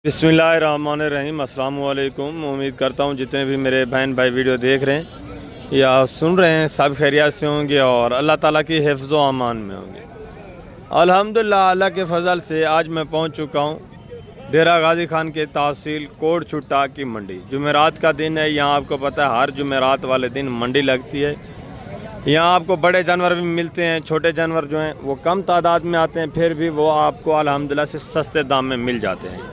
बिस्मिल्लाहिर्रहमानिर्रहीम। अस्सलाम वालेकुम। उम्मीद करता हूँ जितने भी मेरे बहन भाई वीडियो देख रहे हैं या सुन रहे हैं सब खैरियत से होंगे और अल्लाह ताला की हिफ्ज़ व अमान में होंगे। अल्हम्दुलिल्लाह अल्लाह के फ़ज़ल से आज मैं पहुँच चुका हूँ डेरा गाजी खान के तहसील कोट छुट्टा की मंडी। जुमेरात का दिन है। यहाँ आपको पता है हर जुमेरात वाले दिन मंडी लगती है। यहाँ आपको बड़े जानवर भी मिलते हैं, छोटे जानवर जो हैं वो कम तादाद में आते हैं, फिर भी वो आपको अल्हम्दुलिल्लाह से सस्ते दाम में मिल जाते हैं।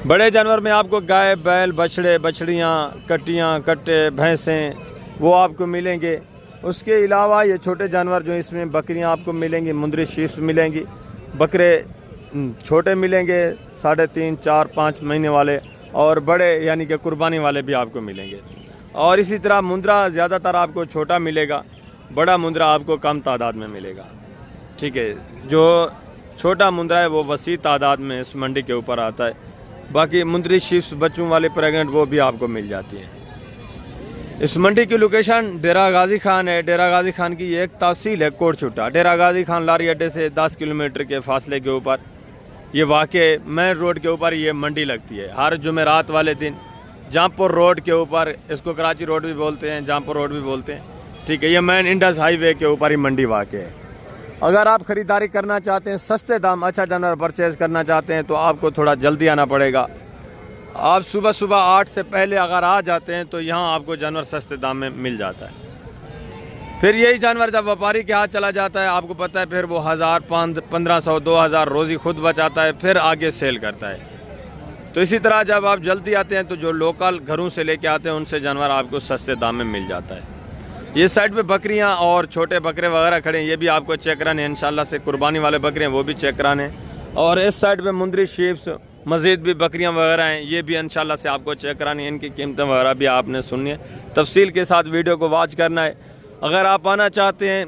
बड़े जानवर में आपको गाय, बैल, बछड़े, बछड़ियाँ, कटियाँ, कट्टे, भैंसें वो आपको मिलेंगे। उसके अलावा ये छोटे जानवर जो इसमें बकरियाँ आपको मिलेंगी, मुंदरी शीप्स मिलेंगी, बकरे छोटे मिलेंगे 3.5, 4, 5 महीने वाले, और बड़े यानी कि कुर्बानी वाले भी आपको मिलेंगे। और इसी तरह मुंद्रा ज़्यादातर आपको छोटा मिलेगा, बड़ा मुंद्रा आपको कम तादाद में मिलेगा। ठीक है, जो छोटा मुंद्रा है वो वसी तादाद में इस मंडी के ऊपर आता है। बाकी मुंदरी शीप्स बच्चों वाले प्रेग्नेंट वो भी आपको मिल जाती है। इस मंडी की लोकेशन डेरा गाजी खान है। डेरा गाजी खान की एक तहसील है कोट छुट्टा। डेरा गाजी खान लारी अड्डे से 10 किलोमीटर के फासले के ऊपर ये वाक़ई मेन रोड के ऊपर ये मंडी लगती है हर जुमेरात वाले दिन। जहाँपुर रोड के ऊपर, इसको कराची रोड भी बोलते हैं, जहाँपुर रोड भी बोलते हैं। ठीक है, ये मेन इंडस हाईवे के ऊपर ही मंडी वाक़ई है। अगर आप ख़रीदारी करना चाहते हैं, सस्ते दाम अच्छा जानवर परचेज़ करना चाहते हैं तो आपको थोड़ा जल्दी आना पड़ेगा। आप सुबह सुबह 8 से पहले अगर आ जाते हैं तो यहाँ आपको जानवर सस्ते दाम में मिल जाता है। फिर यही जानवर जब व्यापारी के हाथ चला जाता है, आपको पता है, फिर वो 1000, 1500, 2000 रोज़ी खुद बचाता है, फिर आगे सेल करता है। तो इसी तरह जब आप जल्दी आते हैं तो जो लोकल घरों से लेके आते हैं उनसे जानवर आपको सस्ते दाम में मिल जाता है। ये साइड पे बकरियां और छोटे बकरे वगैरह खड़े हैं, ये भी आपको चेक कराने हैं इंशाल्लाह से। कुर्बानी वाले बकरे हैं वो भी चेक कराने हैं। और इस साइड पे मुंदरी शीप्स मज़ीद भी बकरियां वगैरह हैं, ये भी इंशाल्लाह से आपको चेक करानी है। इनकी कीमतें वगैरह भी आपने सुननी है, तफसील के साथ वीडियो को वॉच करना है। अगर आप आना चाहते हैं,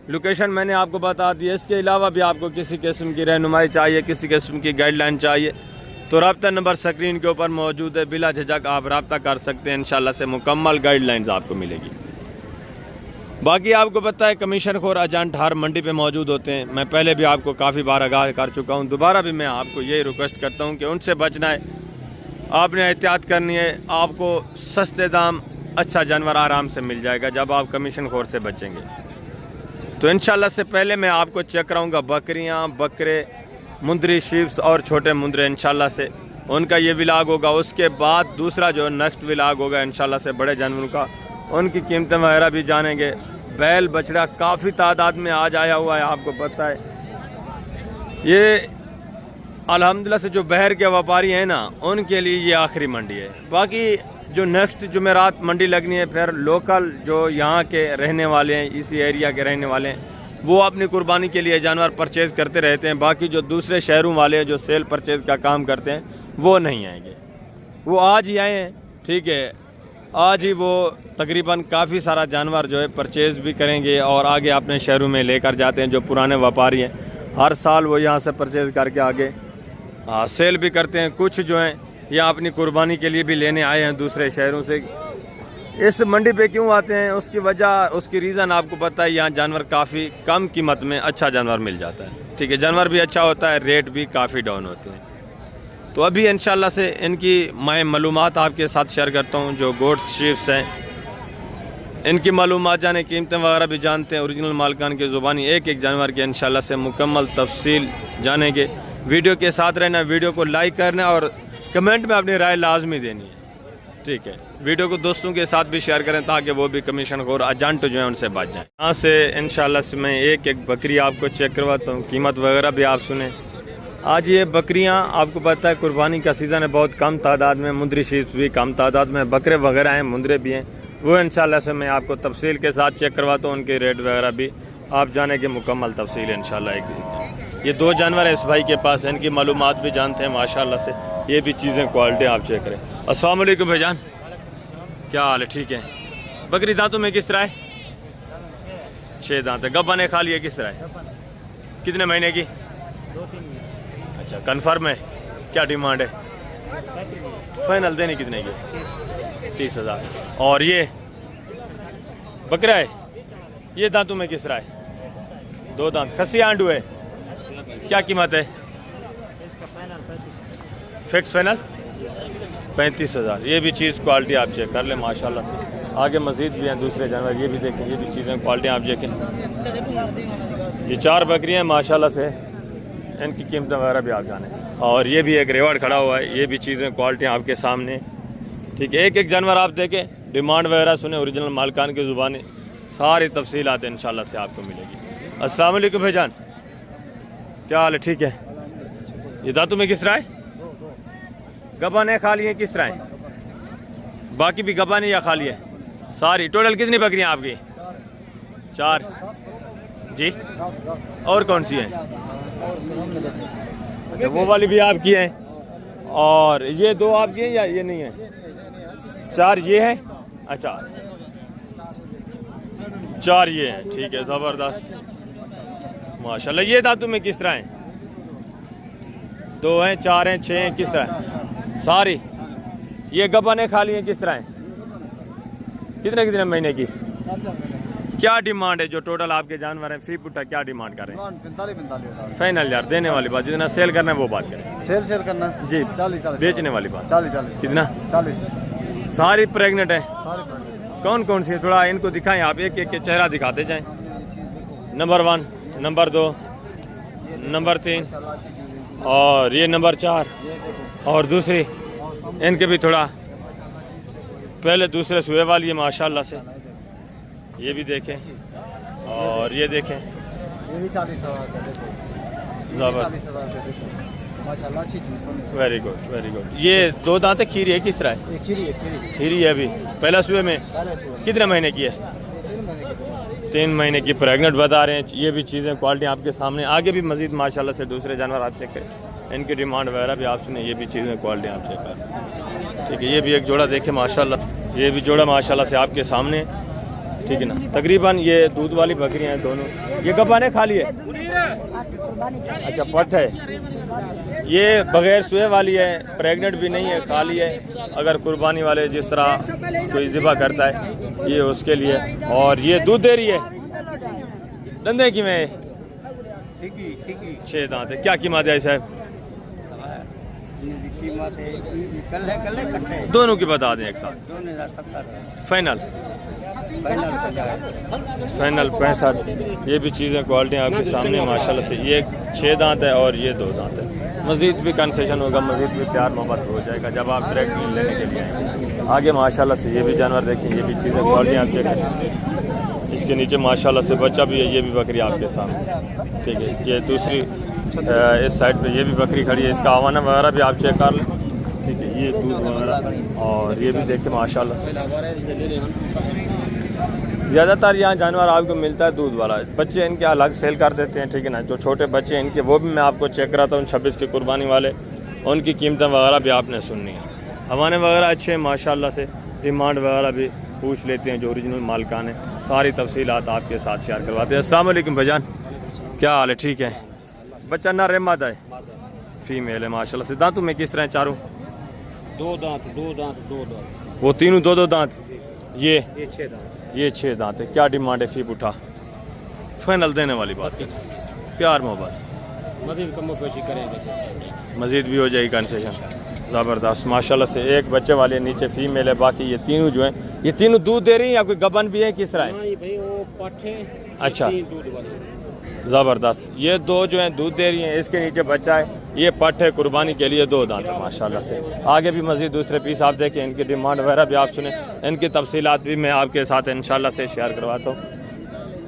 लोकेशन मैंने आपको बता दी है। इसके अलावा भी आपको किसी किस्म की रहनुमाई चाहिए, किसी किस्म की गाइडलाइन चाहिए तो रब्ता नंबर स्क्रीन के ऊपर मौजूद है। बिला झिझक आप रब्ता कर सकते हैं, इंशाल्लाह से मुकम्मल गाइडलाइंस आपको मिलेगी। बाकी आपको पता है कमीशन खोर एजेंट हर मंडी पे मौजूद होते हैं। मैं पहले भी आपको काफ़ी बार आगाह कर चुका हूँ, दोबारा भी मैं आपको यही रिक्वेस्ट करता हूँ कि उनसे बचना है। आपने एहतियात करनी है, आपको सस्ते दाम अच्छा जानवर आराम से मिल जाएगा जब आप कमीशन खोर से बचेंगे। तो इंशाल्लाह से पहले मैं आपको चेक कराऊँगा बकरियाँ, बकरे, मुंदरी शीप्स और छोटे मुंदरे। इंशाल्लाह से उनका ये विलाग होगा। उसके बाद दूसरा जो नेक्स्ट विलाग होगा इंशाल्लाह से बड़े जानवरों का, उनकी कीमतें वगैरह भी जानेंगे। बैल बछड़ा काफ़ी तादाद में आज आया हुआ है, आपको पता है। ये अल्हम्दुलिल्लाह से जो बहर के व्यापारी हैं ना, उनके लिए ये आखिरी मंडी है। बाकी जो नेक्स्ट जुमेरात मंडी लगनी है, फिर लोकल जो यहाँ के रहने वाले हैं, इसी एरिया के रहने वाले हैं, वो अपनी कुर्बानी के लिए जानवर परचेज़ करते रहते हैं। बाकी जो दूसरे शहरों वाले जो सेल परचेज़ का काम करते हैं वो नहीं आएंगे, वो आज ही आए हैं। ठीक है, आज ही वो तकरीबन काफ़ी सारा जानवर जो है परचेज़ भी करेंगे और आगे अपने शहरों में लेकर जाते हैं। जो पुराने व्यापारी हैं हर साल वो यहाँ से परचेज़ करके आगे सेल भी करते हैं। कुछ जो हैं या अपनी कुर्बानी के लिए भी लेने आए हैं दूसरे शहरों से। इस मंडी पे क्यों आते हैं, उसकी वजह, उसकी रीज़न आपको पता है। यहाँ जानवर काफ़ी कम कीमत में अच्छा जानवर मिल जाता है। ठीक है, जानवर भी अच्छा होता है, रेट भी काफ़ी डाउन होते हैं। तो अभी इंशाल्लाह से इनकी मैं मालूमात आपके साथ शेयर करता हूँ। जो गोट शीप्स हैं इनकी मालूमात जाने, कीमतें वगैरह भी जानते हैं, ओरिजिनल मालिकान की ज़ुबानी एक एक जानवर की इंशाल्लाह से मुकम्मल तफसील जानेंगे। वीडियो के साथ रहना, वीडियो को लाइक करना और कमेंट में अपनी राय लाजमी देनी है। ठीक है, वीडियो को दोस्तों के साथ भी शेयर करें ताकि वो भी कमीशन खोर एजेंट जो है उनसे बच जाएं। यहाँ से इंशाल्लाह से मैं एक एक बकरी आपको चेक करवाता हूँ, कीमत वगैरह भी आप सुने। आज ये बकरियाँ आपको पता है कुर्बानी का सीज़न है, बहुत कम तादाद में, मुंदरी शीप्स भी कम तादाद में, बकरे वगैरह हैं, मुंदरे भी हैं, वो इंशाल्लाह से मैं आपको तफसील के साथ चेक करवाता हूँ। उनके रेट वगैरह भी आप जाने की मुकम्मल तफसील इंशाल्लाह। ये 2 जानवर है इस भाई के पास, इनकी मालूमात भी जानते हैं माशाल्लाह से। ये भी चीज़ें क्वालिटी आप चेक करें। अस्सलाम वालेकुम भाईजान, क्या हाल है? ठीक है। बकरी दांतों में किस तरह है? 6 दांत है। गब्बा ने खा लिया किस तरह है? कितने महीने की? 2-3। अच्छा, कन्फर्म है? क्या डिमांड है? फाइनल देने कितने की? 30,000। और ये बकरा है, ये दांतों में किस तरह है? 2 दांत, खस्सी आंडू है, क्या कीमत है? Fix final 35,000। ये भी चीज़ क्वालिटी आप चेक कर लें माशाल्लाह से। आगे मज़ीद भी हैं दूसरे जानवर, ये भी देखें, ये भी चीज़ें क्वालिटी आप देखें। ये 4 बकरियाँ हैं माशाल्लाह से, इनकी कीमतें वगैरह भी आप जानें। और ये भी एक रेवड़ खड़ा हुआ है, ये भी चीज़ें क्वालिटी आपके सामने। ठीक है, एक एक जानवर आप देखें, डिमांड वगैरह सुने, ओरिजिनल मालिकान की ज़ुबानी, सारी तफसीलात इंशाल्लाह से आपको मिलेगी। अस्सलाम वालेकुम भाईजान, क्या हाल है? ठीक है। ये दांतों में किस तरह है? गबाने खाली हैं किस तरह है? बाकी भी गबाने या खाली है? सारी टोटल कितनी बकरियां आपकी? 4 जी। और कौन सी है? वो वाली भी आपकी है, और ये 2 आपकी हैं या ये नहीं है? 4 ये है। अच्छा 4 ये हैं, ठीक है, ज़बरदस्त माशाल्लाह। ये दांतों में किस तरह हैं? 2 हैं, 4 हैं, 6 हैं, किस तरह सारी? ये गबाने खाली हैं किस तरह हैं? कितने महीने की? क्या डिमांड है जो टोटल आपके जानवर हैं फी पुट्टा, क्या डिमांड कर रहे हैं? 45,000 फाइनल यार, देने वाली बात, जितना सेल करना है वो बात करें। सेल करना जी, 40 बेचने वाली बात 40 कितना? 40 सारी प्रेग्नेंट है। सारे कौन कौन सी है? थोड़ा इनको दिखाएं आप, एक एक के चेहरा दिखाते जाएं। नंबर 1, नंबर 2, नंबर 3 और ये नंबर 4 और दूसरी, इनके भी थोड़ा पहले दूसरे सुए वाली है माशाल्लाह से, ये भी देखें और ये देखें, ये भी 40,000 का देखो, ज़बरदस्त 40,000 का देखो माशाल्लाह, अच्छी चीज़। Very good very good. ये 2 दांत है, खीरी है किस तरह है? ये खीरी खीरी है अभी पहला सुए में। पहले सुबह कितने महीने की है? 3 महीने की 3 महीने की प्रेग्नेंट बता रहे हैं। ये भी चीज़ें क्वालिटी आपके सामने, आगे भी मजीद माशाल्लाह से दूसरे जानवर आप चेक करें, इनकी डिमांड वगैरह भी आप सुने, ये भी चीज़ें क्वालिटी आप चेक करें। ठीक है, ये भी एक जोड़ा देखें माशाल्लाह, ये भी जोड़ा माशाल्लाह से आपके सामने, ठीक है ना। तकरीबन ये दूध वाली बकरियां हैं दोनों। ये गबाने खाली है? अच्छा पट है। ये बगैर सुए वाली है, प्रेग्नेंट भी नहीं है, खाली है। अगर कुर्बानी वाले जिस तरह कोई ज़िबा करता है ये उसके लिए। और ये दूध दे रही है। दंदे की में 6 दांत है। क्या कीमत है साहब? दोनों की बता दें एक साथ। फाइनल 65। ये भी चीज़ें क्वालिटी आपके सामने माशाल्लाह से। ये 6 दांत है और ये 2 दांत है। मज़ीद भी कंसेशन होगा, मज़ीद भी प्यार मोहब्बत हो जाएगा जब आप डायरेक्ट लेने के लिए आएंगे। आगे माशाल्लाह से ये भी जानवर देखें, ये भी चीज़ें क्वालिटी आप चेक करें। इसके नीचे माशाल्लाह से बच्चा भी है, ये भी बकरी आपके सामने, ठीक है। ये दूसरी इस साइड पे ये भी बकरी खड़ी है, इसका आवाना वगैरह भी आप चेक कर लें, ठीक है। ये दूध वगैरह और ये भी देखें माशाल्लाह से। ज़्यादातर यहाँ जानवर आपको मिलता है दूध वाला, बच्चे इनके अलग सेल कर देते हैं, ठीक है ना। जो छोटे बच्चे इनके वो भी मैं आपको चेक कराता हूँ, 26 की कुर्बानी वाले, उनकी कीमतें वगैरह भी आपने सुननी है। हमारे वगैरह अच्छे हैं माशाल्लाह से, डिमांड वगैरह भी पूछ लेते हैं जो ओरिजिनल मालिकान है, सारी तफसीलात आपके साथ शेयर करवाते हैं। अस्सलाम वालेकुम भाईजान, क्या हाल है? ठीक है। बच्चा नर है मादा है? फीमेल है माशाल्लाह से। दांतों में किस तरह? चारों 2 दांत वो तीनों 2 दांत। ये 6 दांत। ये 6 दांत है। क्या डिमांड है? फीप उठा फाइनल देने वाली बात है, प्यार मोहब्बत मजीद कम पेशी करेंगे, मजीद भी हो जाएगी कंसेशन। ज़बरदस्त माशाल्लाह से। एक बच्चे वाले नीचे फीमेल है, बाकी ये तीनों जो हैं ये तीनों दूध दे रही हैं या कोई गबन भी है, किस तरह है? अच्छा ज़बरदस्त। ये 2 जो हैं दूध दे रही हैं, इसके नीचे बच्चा है, ये पट है, कुर्बानी के लिए 2 दांत है माशाल्लाह से। आगे भी मज़ीद दूसरे पीस आप देखें, इनकी डिमांड वगैरह भी आप सुने, इनकी तफसीलात भी मैं आपके साथ इंशाल्लाह से शेयर करवाता हूँ।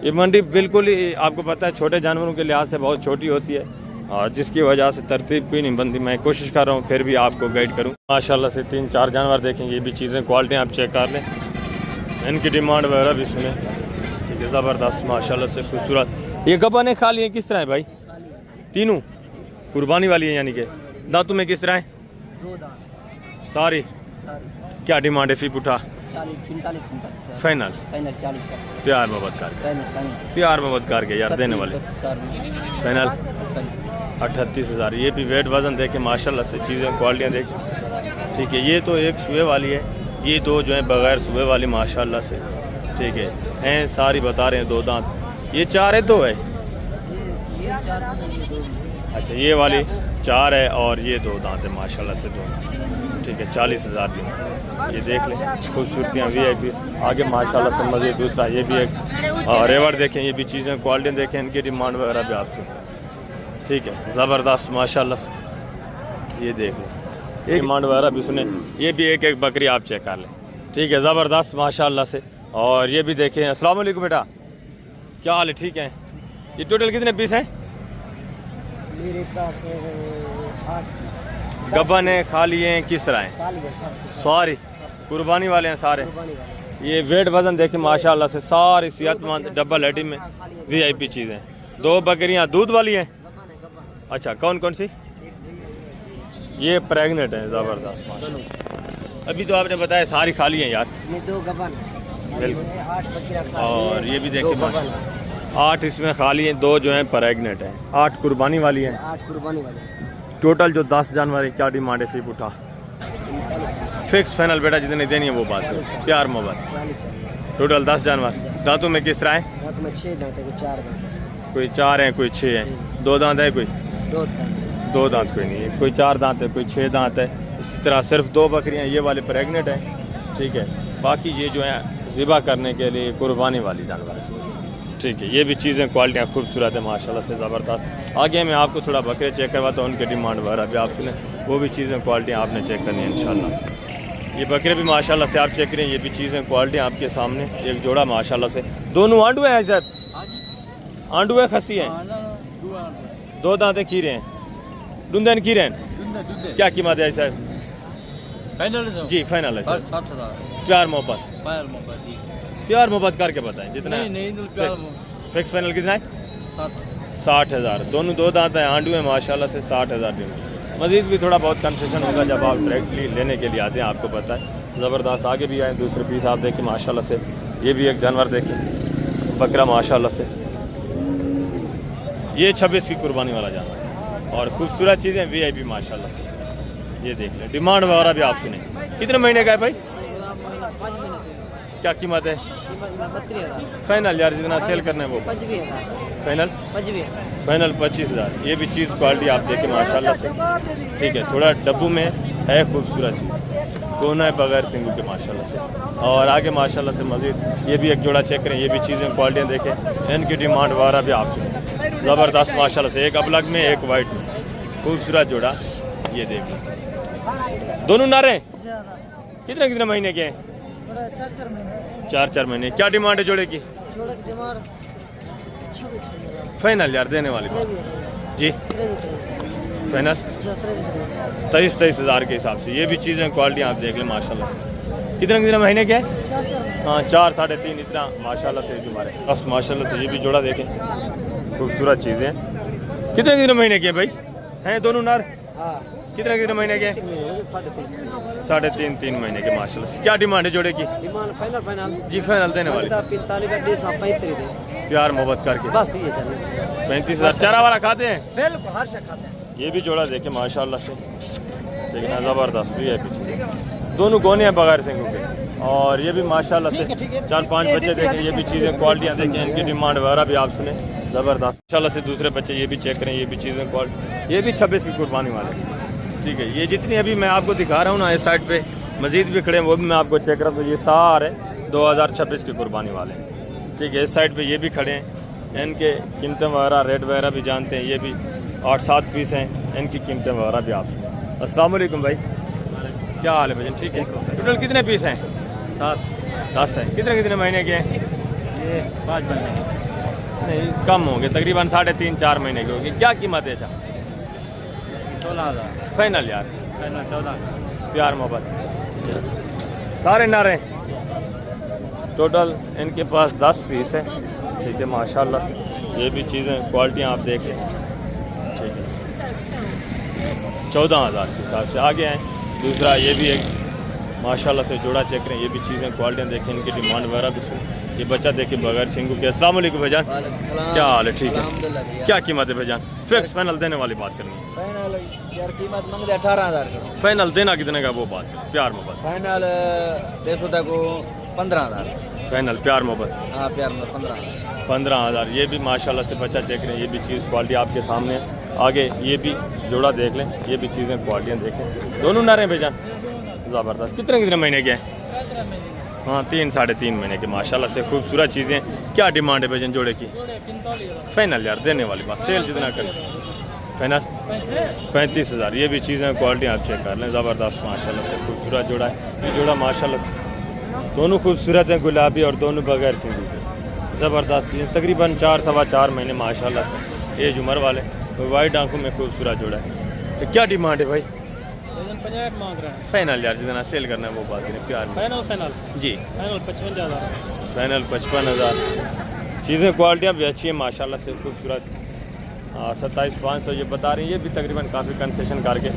ये मंडी बिल्कुल ही आपको पता है छोटे जानवरों के लिहाज से बहुत छोटी होती है, और जिसकी वजह से तरतीब कोई नहीं बनती। मैं कोशिश कर रहा हूँ फिर भी आपको गाइड करूँ माशाल्लाह से। 3-4 जानवर देखेंगे, ये भी चीज़ें क्वालिटी आप चेक कर लें, इनकी डिमांड वगैरह भी सुने, ठीक है। ज़बरदस्त माशाल्लाह से खूबसूरत। ये गबाने खाली हैं किस तरह है भाई? तीनों कुर्बानी वाली है यानी कि। दांतों में किस तरह है? 2 दांत सारी। क्या डिमांड है? फी पुठा 45 फाइनल 40 प्यार मोहब्बत करके, प्यार मोहब्बत करके यार देने वाले फाइनल 38,000। ये भी वेट वज़न देखे माशाल्लाह से, चीज़ें क्वालिटियाँ देखें, ठीक है। ये तो एक सुबह वाली है, ये 2 जो है बग़ैर सुबह वाली माशाल्लाह से, ठीक है। हैं सारी बता रहे हैं 2 दांत। ये 4 है 2 है? अच्छा ये वाली 4 है और ये 2 दांत है माशाल्लाह से दोनों। ठीक है 40,000 दिन। ये देख लें खूबसूरतियाँ VIP। आगे माशाल्लाह से मज़े दूसरा ये भी एक रेवर देखें, ये भी चीज़ें क्वालिटी देखें, इनकी डिमांड वगैरह भी आपसे। ठीक है ज़बरदस्त माशाल्लाह से। ये देख लें एक डिमांड वगैरह भी सुने। ये भी एक बकरी आप चेक कर लें। ठीक है ज़बरदस्त माशाल्लाह से। और ये भी देखें। अस्सलाम वालेकुम बेटा, क्या हाल है? ठीक है। ये टोटल कितने पीस हैं? मेरे पास 8 पीस। गब्बन है, खाली हैं, किस तरह हैं? खाली है सब। सारी कुर्बानी वाले हैं सारे। कुर्बानी वाले। ये वेट वज़न देखें माशाल्लाह से, सारी सेहतमंद डबल हड्डी में VIP चीज़ें। 2 बकरियां दूध वाली हैं। गब्बन है गब्बन। अच्छा कौन कौन सी? ये प्रेग्नेंट है ज़बरदस्त माशाल्लाह। अभी तो आपने बताया सारी खाली हैं यार। ये 2 गब्बन। बिल्कुल। 8 बकरियां खाली। और ये भी देखिए 2 गब्बन। 8 इसमें खाली हैं, 2 जो हैं प्रेग्नेंट हैं, 8 कुर्बानी वाली हैं। 8 कुर्बानी वाले। टोटल जो 10 जानवर है, क्या डिमांड है? फी उठा फिक्स फाइनल बेटा जितने देनी है वो बात है। प्यार मोहब्बत। 40। टोटल 10 जानवर। दांतों में किस तरह है? दांत में 6 दांत है, 4 दांत है। कोई 4 है, कोई 6 है। 2 दांत है, कोई 2 दांत। 2 दांत कोई नहीं है, कोई 4 दांत है, कोई 6 दांत है। इसी तरह सिर्फ 2 बकरियां ये वाले प्रेग्नेंट हैं। ठीक है बाकी ये जो है ज़िबा करने के लिए कुर्बानी वाली जानवर है। ठीक है ये भी चीज़ें क्वालिटियाँ खूबसूरत है माशाल्लाह से ज़बरदस्त। आगे मैं आपको थोड़ा बकरे चेक करवाता हूँ, उनके डिमांड वगैरह भी आप सुने, वो भी चीज़ें क्वालिटियाँ आपने चेक करनी है इंशाल्लाह। ये बकरे भी माशाल्लाह से आप चेक करें, ये भी चीज़ें क्वालिटियाँ आपके सामने। एक जोड़ा माशाल्लाह से, दोनों आंडुए हैं सर? आंडुए खसी हैं, 2 दांतें खीरे हैं, डुंदन खीरे हैं। क्या कीमत है सर? जी फाइनल है सर। 60,000। प्यार मोहब्बत प्यार मोहब्बत करके बताएं जितना नहीं फिक्स फाइनल कितना है? 60,000। दोनों 2 दांत हैं, आंडू हैं माशाल्लाह से। 60,000 दिन। मज़ीद भी थोड़ा बहुत कंसेशन होगा जब आप डायरेक्टली लेने के लिए आते हैं, आपको पता है। ज़बरदस्त आगे भी आए दूसरे पीस आप देखें माशाल्लाह से। ये भी एक जानवर देखें बकरा माशाल्लाह से, ये 26 की कुर्बानी वाला जानवर है। और खूबसूरत चीज़ें VIP माशाल्लाह से। ये देख लें डिमांड वगैरह भी आप सुने। कितने महीने का है भाई? 5 महीने। क्या कीमत है? 32,000। फाइनल यार जितना सेल करना है वो 25,000। फाइनल 25,000। फाइनल 25,000। ये भी चीज़ क्वालिटी आप देखें माशाल्लाह से। ठीक है थोड़ा डब्बू में है, खूबसूरत चीज़, दोनों है बगैर सिंगू के माशाल्लाह से। और आगे माशाल्लाह से मज़ीद ये भी एक जोड़ा चेक करें, ये भी चीज़ें क्वालिटियाँ देखें, इनकी डिमांड वगैरह भी आप सुने। ज़बरदस्त माशाल्लाह से, एक अबलग में एक वाइट में, खूबसूरत जोड़ा। ये देख लें दोनों नारे कितने कितने महीने के हैं? 4 महीने। क्या डिमांड है जोड़े की? फाइनल यार देने वाली बात जी। फाइनल 23,000 के हिसाब से। ये भी चीज़ें क्वालिटी आप देख लें माशाल्लाह से। कितने कितने महीने के हैं? हाँ 4 साढ़े 3 इतना माशाल्लाह से हमारे बस माशाल्लाह से। ये भी जोड़ा देखें खूबसूरत चीज़ें। कितने कितने महीने के भाई हैं दोनों नार? कितने कितने महीने के? 3.5 महीने के माशाल्लाह से। क्या डिमांड है जोड़े की? डिमांड फाइनल जी फाइनल देने वाले 45 प्यार मोहब्बत करके बस ये चलिए। 35,000। चारा वाला खाते हैं? बिल्कुल हर शक खाते हैं। ये भी जोड़ा देखें माशाल्लाह से, देखना ज़बरदस्त भी है पीछे। दोनों गोने हैं बगैर सिंगू के। और ये भी माशाल्लाह से 4-5 बच्चे देखें, ये भी चीज़ें क्वालिटियाँ देखें, इनकी डिमांड वगैरह भी आप सुने। ज़बरदस्त माशाल्लाह से। दूसरे बच्चे ये भी चेक करें, ये भी चीज़ें क्वालिटी, ये भी 26 की कुर्बानी वाले। ठीक है ये जितनी अभी मैं आपको दिखा रहा हूँ ना, इस साइड पे मज़ीद भी खड़े हैं, वो भी मैं आपको चेक करा। तो ये सारे 2026 की कुर्बानी वाले हैं। ठीक है इस साइड पे ये भी खड़े हैं, इनके कीमतें वगैरह रेट वगैरह भी जानते हैं। ये भी 8-7 पीस हैं, इनकी कीमतें वगैरह भी आप। अस्सलाम वालेकुम भाई, क्या हाल है भजन? ठीक है। टोटल कितने पीस हैं? 10 हैं। कितने कितने महीने के हैं? ये 5 महीने नहीं कम होंगे, तकरीबन 3.5-4 महीने के होंगे। क्या कीमत है? अच्छा 16,000। फाइनल यार? फाइनल 14। प्यार मोहब्बत सारे नारे। टोटल इनके पास 10 पीस है। ठीक है माशाल्लाह से। ये भी चीज़ें क्वालिटियाँ आप देख लें। ठीक है 14,000 के हिसाब से। आगे हैं दूसरा, ये भी एक माशाल्लाह से जोड़ा चेक करें, ये भी चीज़ें क्वालिटियाँ देखें, इनकी डिमांड वगैरह भी सुन। ये बच्चा देखिए बगैर सिंगू के। अस्सलाम वालेकुम भाईजान, क्या हाल है? ठीक है। क्या कीमत है भाईजान? फिक्स फाइनल देने वाली बात करनी है। फाइनल यार कीमत मंग दे 18,000 का। फाइनल देना कितने का वो बात कर, प्यार मोहब्बत। फाइनल 150 को 15,000। फाइनल प्यार मोहब्बत हाँ प्यार में 15,000। 15,000। ये भी माशाल्लाह से बच्चा चेक रहे हैं, ये भी चीज़ क्वालिटी आपके सामने है। आगे ये भी जोड़ा देख लें, ये भी चीज़ें क्वालिटियाँ देखें, दोनों नर हैं भाईजान, ज़बरदस्त। कितने कितने महीने के हैं? हाँ 3 साढ़े 3 महीने के माशाल्लाह से खूबसूरत चीज़ें। क्या डिमांड है भाईजान जोड़े की? फाइनल यार देने वाली बात, सेल जितना करें फाइनल 35,000। ये भी चीज़ें क्वालिटी आप चेक कर लें, ज़बरदस्त माशाल्लाह से खूबसूरत जोड़ा है। ये जोड़ा माशाल्लाह से दोनों खूबसूरत हैं, गुलाबी और दोनों बगैर सिंदूर के, ज़बरदस्त चीज़ें। तकरीबन 4 सवा 4 महीने माशाल्लाह से एज उम्र वाले, वाइट आंखों में खूबसूरत जोड़ा है। तो क्या डिमांड है भाई? 50 मांग रहे हैं। फाइनल यार जितना सेल करना है वो बात करें प्यार में। फाइनल जी फाइनल 55,000। फाइनल 55,000। चीज़ें क्वालिटियाँ भी अच्छी हैं माशाल्लाह से खूबसूरत। 27,500 ये बता रही हैं, ये भी तकरीबन काफ़ी कंसेशन करके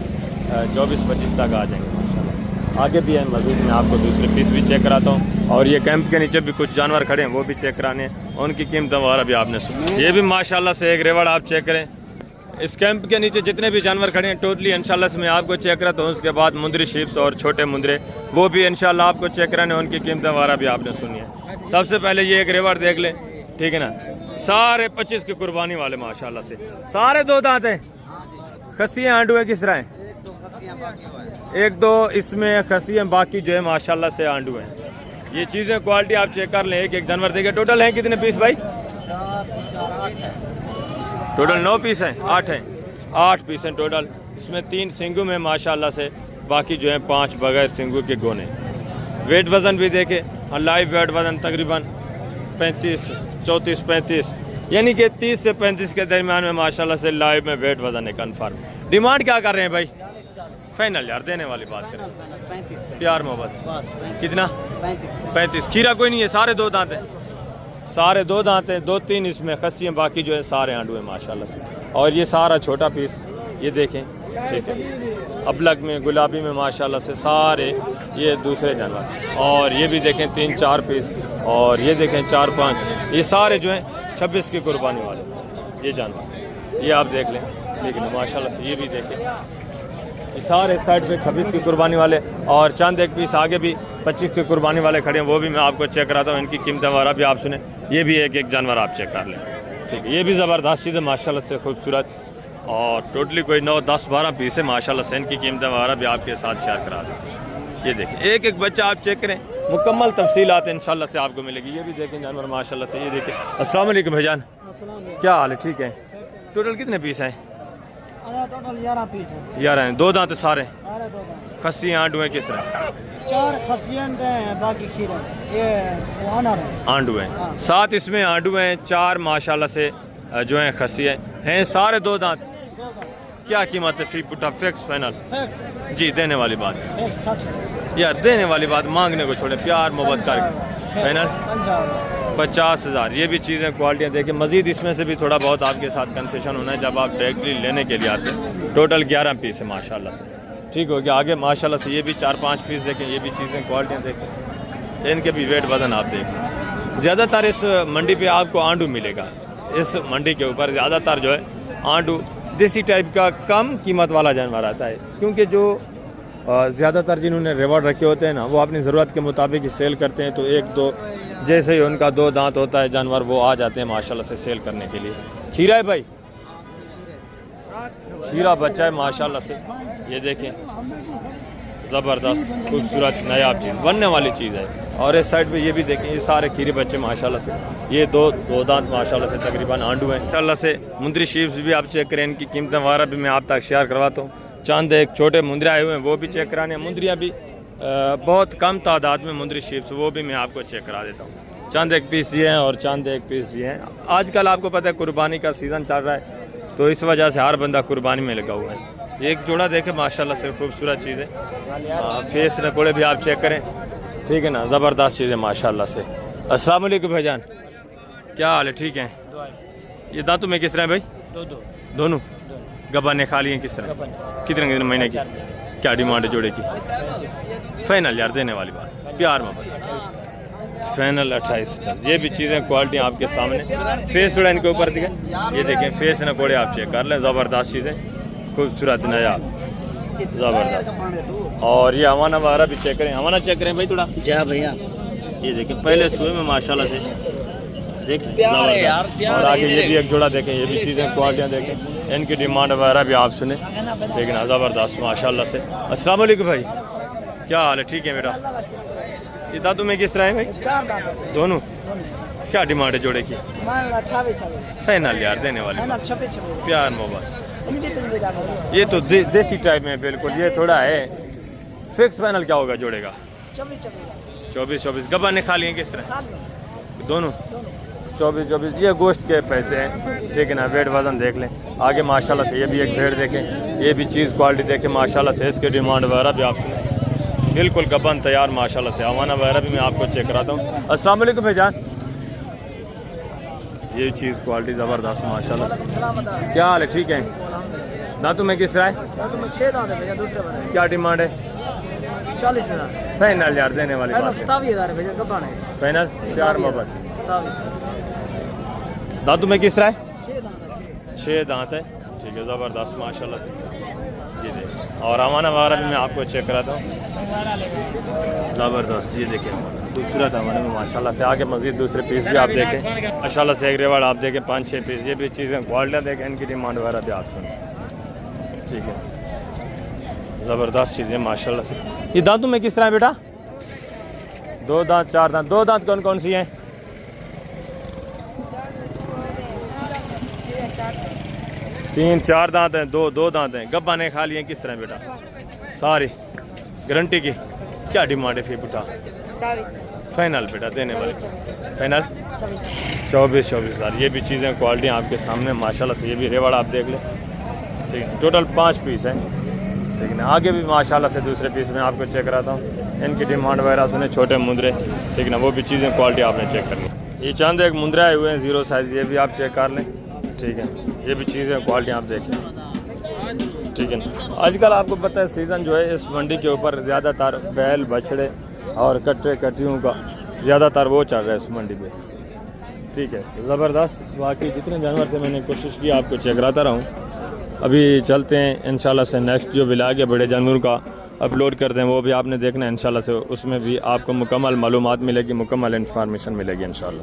24-25 तक आ जाएंगे माशाल्लाह। आगे भी है मज़ीद, मैं आपको दूसरे पीस भी चेक कराता हूँ, और ये कैंप के नीचे भी कुछ जानवर खड़े हैं वो भी चेक कराने हैं, उनकी कीमत वगैरह भी आपने सुनी। ये भी माशाल्लाह से एक रेवड़ आप चेक करें। इस कैंप के नीचे जितने भी जानवर खड़े हैं टोटली इंशाल्लाह से मैं आपको चेक कराता हूँ। उसके बाद मुंदरी शीप्स और छोटे मुंदरे वो भी इंशाल्लाह आपको चेक कराने, उनकी कीमत वगैरह भी आपने सुनी है। सबसे पहले ये एक रेवड़ देख ले, ठीक है ना, सारे 25 की कुर्बानी वाले माशाल्लाह से, सारे 2 दांत हैं। खस्सियाँ आंडू है किस तरह हैं? 1-2 इसमें खस्सियाँ, बाकी जो है माशाल्लाह से आंडू हैं। ये चीज़ें क्वालिटी आप चेक कर लें। एक जानवर देखिए। टोटल हैं कितने पीस भाई? टोटल 9 पीस हैं, 8 हैं, 8 पीस हैं टोटल। इसमें 3 सिंगू में माशाल्लाह से, बाकी जो है 5 बगैर सिंगू के गोने। वेट वज़न भी देखे, लाइव वेट वज़न तकरीबन 34-35 यानी कि 30 से 35 के दरमियान में माशाल्लाह से लाइव में वेट वज़न है कन्फर्म। डिमांड क्या कर रहे हैं भाई? फाइनल यार देने वाली बात करें, प्यार मोहब्बत कितना? 35। खीरा कोई नहीं है, सारे 2 दांत हैं, सारे 2 दांत हैं, 2-3 इसमें खस्सियाँ, बाकी जो है सारे आंडू हैं माशाल्लाह से। और ये सारा छोटा पीस ये देखें, ठीक है, अबलग में गुलाबी में माशाल्लाह से सारे ये दूसरे जानवर। और ये भी देखें 3-4 पीस, और ये देखें 4-5, ये सारे जो हैं 26 की कुर्बानी वाले ये जानवर, ये आप देख लें, ठीक है ना माशाल्लाह से। ये भी देखें, ये सारे साइड पे 26 की कुर्बानी वाले, और चंद एक पीस आगे भी 25 की कुर्बानी वाले खड़े हैं, वो भी मैं आपको चेक कराता हूँ। इनकी कीमत वगैरह भी आप सुने। ये भी एक जानवर आप चेक कर लें, ठीक है। ये भी ज़बरदस्त चीज़ है माशाल्लाह से खूबसूरत, और टोटली कोई 9-10-12 पीस है माशाल्लाह से। इनकी कीमत वगैरह भी आपके साथ शेयर करा देते हैं। ये देखिए एक बच्चा आप चेक करें, मुकम्मल तफसीलात इंशाल्लाह से आपको मिलेगी। ये भी देखें जानवर माशाल्लाह से। ये देखिए। अस्सलाम वालेकुम भाईजान, क्या हाल है? ठीक है। टोटल कितने पीस हैं? टोटल 11 पीस है। 11 हैं। 2 दांत सारे? सारे 2 दांत। खस्सियाँ आंडू हैं किस तरह? 4 खस्सियाँ हैं, बाकी खीरा ये आनर है, आंडू हैं। 7 इसमें आंडू हैं, 4 माशाल्लाह से जो हैं खस्सियाँ हैं, सारे 2 दांत। क्या कीमत है? फी पुटा फिक्स फाइनल? फिक्स जी देने वाली बात 60 यार, देने वाली बात, मांगने को छोड़े, प्यार मोहब्बत करके फाइनल 50,000। ये भी चीज़ें क्वालिटियाँ देखें। मज़ीद इसमें से भी थोड़ा बहुत आपके साथ कंसेशन होना है जब आप डायरेक्टली लेने के लिए आते हैं। टोटल 11 पीस है माशाल्लाह से, ठीक हो गया। आगे माशाल्लाह से ये भी 4-5 पीस देखें। ये भी चीज़ें क्वालिटियाँ देखें, इनके भी वेट वज़न आप देखें। ज़्यादातर इस मंडी पे आपको आंडू मिलेगा। इस मंडी के ऊपर ज़्यादातर जो है आंडू देसी टाइप का कम कीमत वाला जानवर आता है, क्योंकि जो ज़्यादातर जिन्होंने रिवॉर्ड रखे होते हैं ना, वो अपनी ज़रूरत के मुताबिक ही सेल करते हैं। तो 1-2 जैसे ही उनका 2 दांत होता है जानवर, वो आ जाते हैं माशाल्लाह से सेल करने के लिए। खीरा है भाई? खीरा बच्चा है माशाल्लाह से। ये देखें ज़बरदस्त खूबसूरत नायाब चीज़, बनने वाली चीज़ है। और इस साइड पे ये भी देखें, ये सारे खीरे बच्चे माशाल्लाह से। ये 2 दांत माशाल्लाह से तकरीबन आंडू हैं माशाल्लाह से। मुंदरी शीप्स भी आप चेक करें, इनकी कीमतें वगैरह भी मैं आप तक शेयर करवाता हूँ। चंद एक छोटे मुंदरे आए हुए हैं, वो भी चेक कराने हैं। मुंदरियाँ भी बहुत कम तादाद में मुंदरी शीप्स, वो भी मैं आपको चेक करा देता हूँ। चंद एक पीस ये हैं और चंद एक पीस ये हैं। आजकल आपको पता है कुर्बानी का सीज़न चल रहा है, तो इस वजह से हर बंदा कुर्बानी में लगा हुआ है। एक जोड़ा देखें माशाल्लाह से खूबसूरत चीज़ है। फेस नकोड़े भी आप चेक करें, ठीक है ना, ज़बरदस्त चीज़ है माशाल्लाह से। अस्सलाम वालेकुम भाईजान, क्या हाल है? ठीक है। ये दांतों में किस तरह है भाई? दोनों गब्बाने खा लिए किस तरह? कितने महीने की? क्या डिमांड है जोड़े की? फाइनल यार देने वाली बात, प्यार में फाइनल 28। ये भी चीज़ें क्वालिटी आपके सामने। फेस थोड़ा इनके ऊपर दिखे, ये देखें फेस नकोड़े आप चेक कर लें, ज़बरदस्त चीज़ें, खूबसूरत नया ज़बरदस्त। और ये हवाना वगैरह भी चेक करें, हवाना चेक करें भाई थोड़ा। जा भैया, ये देखें पहले सुए में माशाल्लाह से देख, प्यार है यार, और आगे ये भी एक जोड़ा देखें। ये भी चीज़ें क्वालिटियाँ देखें, इनकी डिमांड वगैरह भी आप सुने, लेकिन ज़बरदस्त माशाल्लाह से। अस्सलाम वालेकुम भाई, क्या हाल है? ठीक है बेटा। ये दांतों में किस तरह है भाई? 4 दांत दोनों? क्या डिमांड है जोड़े की? 28 फाइनल यार देने वाले, 26 प्यार मोहब्बत। ये तो देसी टाइप में बिल्कुल, ये थोड़ा है फिक्स। फाइनल क्या होगा जोड़े का? 24 गब्बा ने खा लिए किस तरह? दोनों 24 ये गोश्त के पैसे हैं, ठीक है ना। वेट वज़न देख लें आगे माशाल्लाह से। ये भी एक भेड़ देखें, ये भी चीज़ क्वालिटी देखें माशाल्लाह से। इसके डिमांड वगैरह भी आप सुने, बिल्कुल गबन तैयार माशाल्लाह से। हवाना वगैरह भी मैं आपको चेक कराता हूँ। अस्सलाम वालेकुम भाईजान। ये चीज़ क्वालिटी ज़बरदस्त माशाल्लाह से। क्या हाल है? ठीक है। दांतों में किस तरह है? 6 दांत है भैया, दूसरे बने क्या डिमांड है? 40,000 फाइनल यार देने वाले बात है। 27,000 भैया, कब है फाइनल प्यार मोहब्बत। 27 दांतों में किस तरह है? 6 दांत है। 6 दांत है, ठीक है ज़बरदस्त माशाल्लाह से। ये देखें, और अमाना वगैरह भी मैं आपको चेक कराता हूँ, ज़बरदस्त। ये देखें खूबसूरत अमाना में माशाल्लाह से। आगे मज़ीद दूसरे पीस भी आप देखें माशाल्लाह से। एक रेवाड़ आप देखें 5-6 पीस। ये भी चीज़ें क्वालिटी देखें, इनकी डिमांड वगैरह भी आप सुनें, ठीक है। ज़बरदस्त चीज़ें माशाल्लाह से। ये दांतों में किस तरह है बेटा? 2 दांत 4 दांत। 2 दांत कौन कौन सी हैं? 3-4 दांत हैं, 2 दांत हैं। गब्बा ने खा लिए किस तरह बेटा? सारी गारंटी की। क्या डिमांड है फिर बेटा? फाइनल बेटा देने वाले फाइनल 24 हज़ार। ये भी चीज़ें क्वालिटी आपके सामने माशाल्लाह से। ये भी रेवाड़ आप देख लें, ठीक है। टोटल 5 पीस हैं, ठीक है। आगे भी माशाल्लाह से दूसरे पीस में आपको चेक कराता हूँ। इनकी डिमांड वगैरह सुने, छोटे मुंदरे, ठीक है ना। वो भी चीज़ें क्वालिटी आपने चेक करनी। ये चंद एक मुंदरा आए हुए हैं 0 साइज़, ये भी आप चेक कर लें, ठीक है। ये भी चीज़ें क्वालिटी आप देखें, ठीक है। आजकल आपको पता है सीज़न जो है इस मंडी के ऊपर ज़्यादातर बैल बछड़े और कट्टे कट्टियों का ज़्यादातर वो चल रहा है इस मंडी पे, ठीक है। ज़बरदस्त। बाकी जितने जानवर थे मैंने कोशिश की आपको चेक कराता रहूँ। अभी चलते हैं इंशाल्लाह से। नेक्स्ट जो व्लॉग है बड़े जानवरों का अपलोड करते हैं, वो भी आपने देखना है इंशाल्लाह से। उसमें भी आपको मुकम्मल मालूमात मिलेगी, मुकम्मल इंफॉर्मेशन मिलेगी इंशाल्लाह।